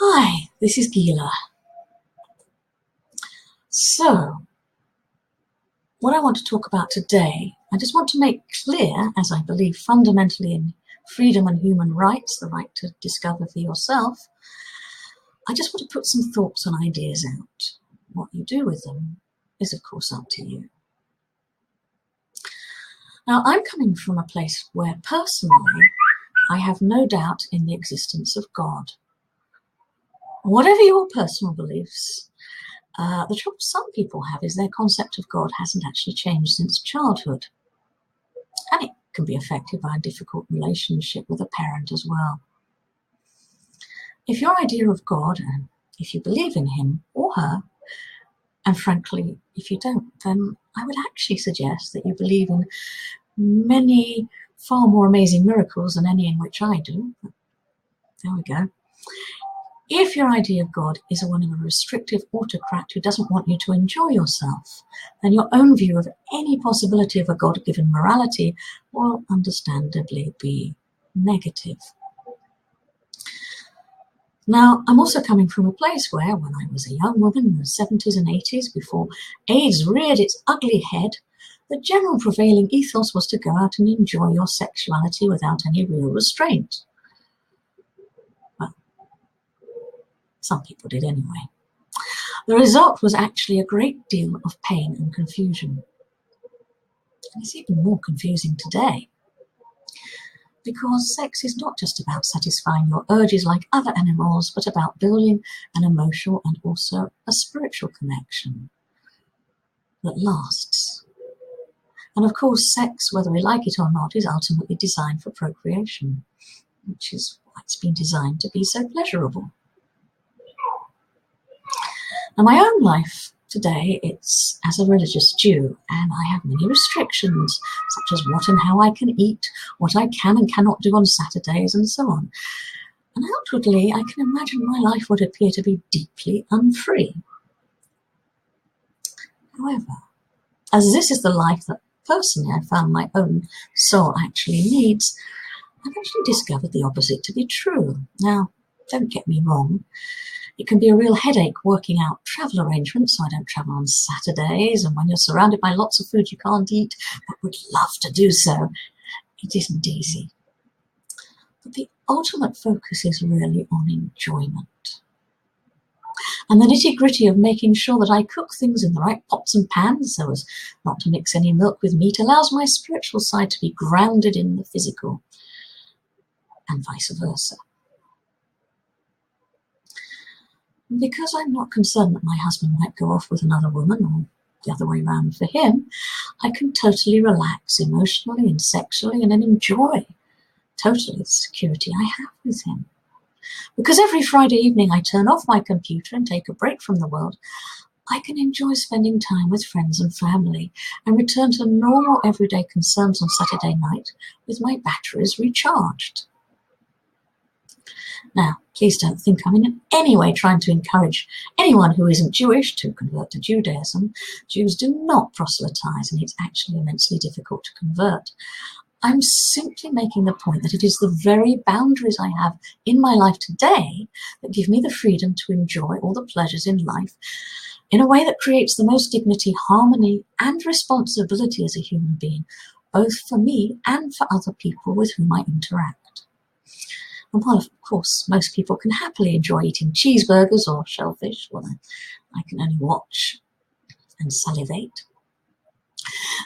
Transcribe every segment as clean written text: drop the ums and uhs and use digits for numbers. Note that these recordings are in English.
Hi, this is Gila. So, what I want to talk about today, I just want to make clear, as I believe fundamentally in freedom and human rights, the right to discover for yourself, I just want to put some thoughts and ideas out. What you do with them is, of course, up to you. Now, I'm coming from a place where, personally, I have no doubt in the existence of God. Whatever your personal beliefs, the trouble some people have is their concept of God hasn't actually changed since childhood. And it can be affected by a difficult relationship with a parent as well. If your idea of God, and if you believe in him or her, and frankly, if you don't, then I would actually suggest that you believe in many far more amazing miracles than any in which I do. But there we go. If your idea of God is one of a restrictive autocrat who doesn't want you to enjoy yourself, then your own view of any possibility of a God-given morality will understandably be negative. Now, I'm also coming from a place where, when I was a young woman in the 70s and 80s, before AIDS reared its ugly head, the general prevailing ethos was to go out and enjoy your sexuality without any real restraint. Well, some people did anyway. The result was actually a great deal of pain and confusion. And it's even more confusing today, because sex is not just about satisfying your urges like other animals, but about building an emotional and also a spiritual connection that lasts. And of course, sex, whether we like it or not, is ultimately designed for procreation, which is why it's been designed to be so pleasurable. Now, my own life today, it's as a religious Jew, and I have many restrictions, such as what and how I can eat, what I can and cannot do on Saturdays, and so on. And outwardly, I can imagine my life would appear to be deeply unfree. However, as this is the life that personally I found my own soul actually needs, I've actually discovered the opposite to be true. Now, don't get me wrong. It can be a real headache working out travel arrangements so I don't travel on Saturdays, and when you're surrounded by lots of food you can't eat but would love to do so, it isn't easy. But the ultimate focus is really on enjoyment. And the nitty-gritty of making sure that I cook things in the right pots and pans so as not to mix any milk with meat allows my spiritual side to be grounded in the physical, and vice versa. Because I'm not concerned that my husband might go off with another woman, or the other way around for him, I can totally relax emotionally and sexually and then enjoy totally the security I have with him. Because every Friday evening I turn off my computer and take a break from the world, I can enjoy spending time with friends and family and return to normal everyday concerns on Saturday night with my batteries recharged. Now, please don't think I'm in any way trying to encourage anyone who isn't Jewish to convert to Judaism. Jews do not proselytize, and it's actually immensely difficult to convert. I'm simply making the point that it is the very boundaries I have in my life today that give me the freedom to enjoy all the pleasures in life in a way that creates the most dignity, harmony, and responsibility as a human being, both for me and for other people with whom I interact. And while, of course, most people can happily enjoy eating cheeseburgers or shellfish, well, I can only watch and salivate.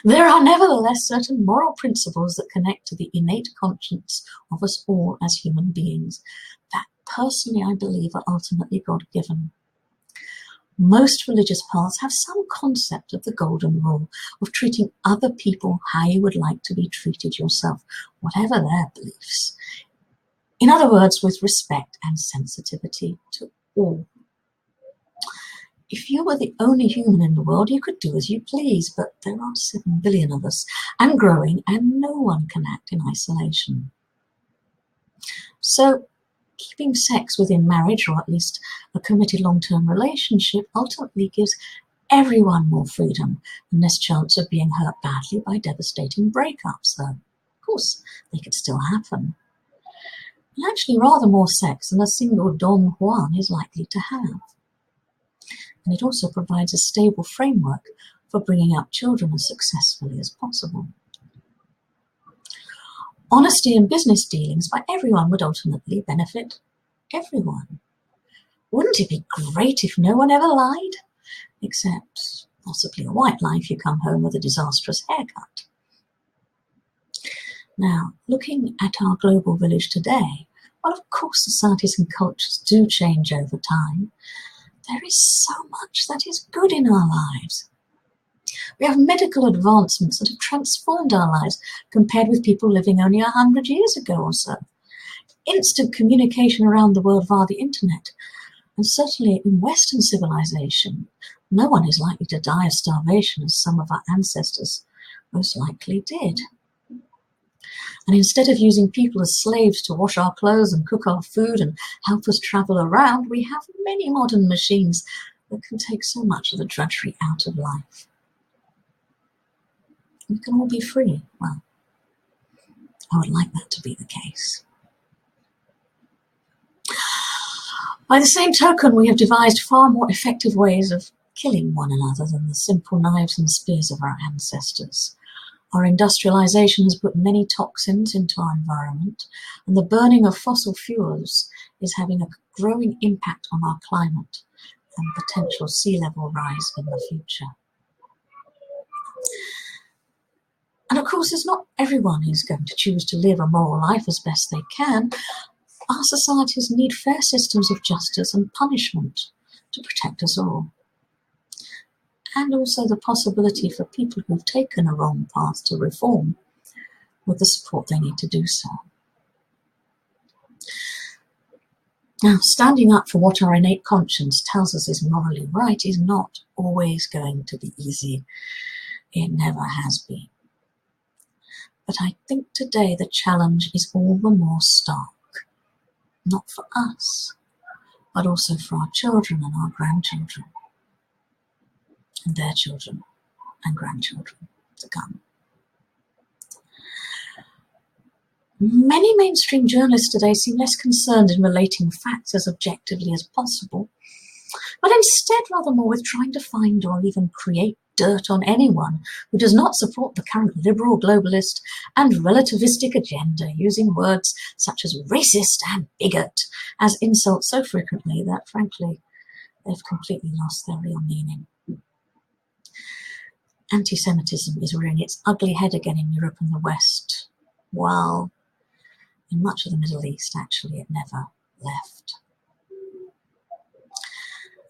There are nevertheless certain moral principles that connect to the innate conscience of us all as human beings that personally I believe are ultimately God-given. Most religious paths have some concept of the golden rule of treating other people how you would like to be treated yourself, whatever their beliefs. In other words, with respect and sensitivity to all. If you were the only human in the world, you could do as you please, but there are 7 billion of us, and growing, and no one can act in isolation. So, keeping sex within marriage, or at least a committed long-term relationship, ultimately gives everyone more freedom and less chance of being hurt badly by devastating breakups, though, of course, they could still happen. and actually rather more sex than a single Don Juan is likely to have. And it also provides a stable framework for bringing up children as successfully as possible. Honesty in business dealings by everyone would ultimately benefit everyone. Wouldn't it be great if no one ever lied? Except possibly a white lie if you come home with a disastrous haircut. Now, looking at our global village today, well, of course societies and cultures do change over time. There is so much that is good in our lives. We have medical advancements that have transformed our lives compared with people living only 100 years ago or so. Instant communication around the world via the internet. And certainly in Western civilization, no one is likely to die of starvation as some of our ancestors most likely did. And instead of using people as slaves to wash our clothes and cook our food and help us travel around, we have many modern machines that can take so much of the drudgery out of life. We can all be free. Well, I would like that to be the case. By the same token, we have devised far more effective ways of killing one another than the simple knives and spears of our ancestors. Our industrialization has put many toxins into our environment, and the burning of fossil fuels is having a growing impact on our climate and potential sea level rise in the future. And of course, it's not everyone who's going to choose to live a moral life as best they can. Our societies need fair systems of justice and punishment to protect us all. And also the possibility for people who've taken a wrong path to reform with the support they need to do so. Now, standing up for what our innate conscience tells us is morally right is not always going to be easy. It never has been. But I think today the challenge is all the more stark, not for us, but also for our children and our grandchildren, and their children and grandchildren to come. Many mainstream journalists today seem less concerned in relating facts as objectively as possible, but instead rather more with trying to find or even create dirt on anyone who does not support the current liberal, globalist and relativistic agenda, using words such as racist and bigot as insults so frequently that, frankly, they've completely lost their real meaning. Anti-Semitism is rearing its ugly head again in Europe and the West, while in much of the Middle East, actually, it never left.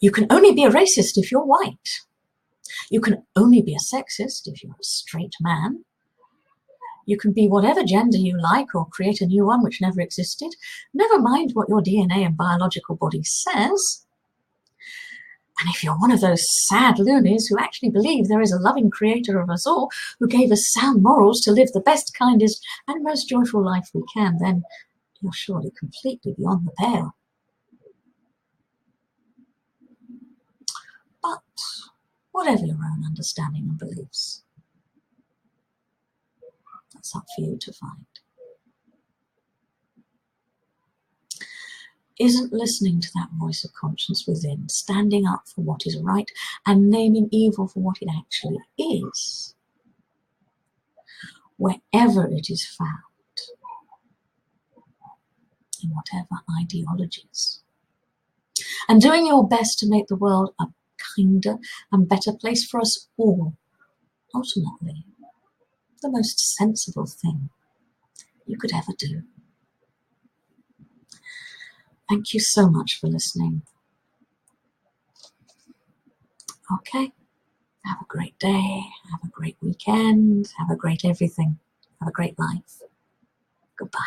You can only be a racist if you're white. You can only be a sexist if you're a straight man. You can be whatever gender you like or create a new one which never existed. Never mind what your DNA and biological body says. And if you're one of those sad loonies who actually believe there is a loving creator of us all who gave us sound morals to live the best, kindest, and most joyful life we can, then you're surely completely beyond the pale. But whatever your own understanding and beliefs, that's up for you to find. Isn't listening to that voice of conscience within, standing up for what is right and naming evil for what it actually is, wherever it is found, in whatever ideologies, and doing your best to make the world a kinder and better place for us all, ultimately the most sensible thing you could ever do. Thank you so much for listening. Okay, have a great day, have a great weekend, have a great everything, have a great life. Goodbye.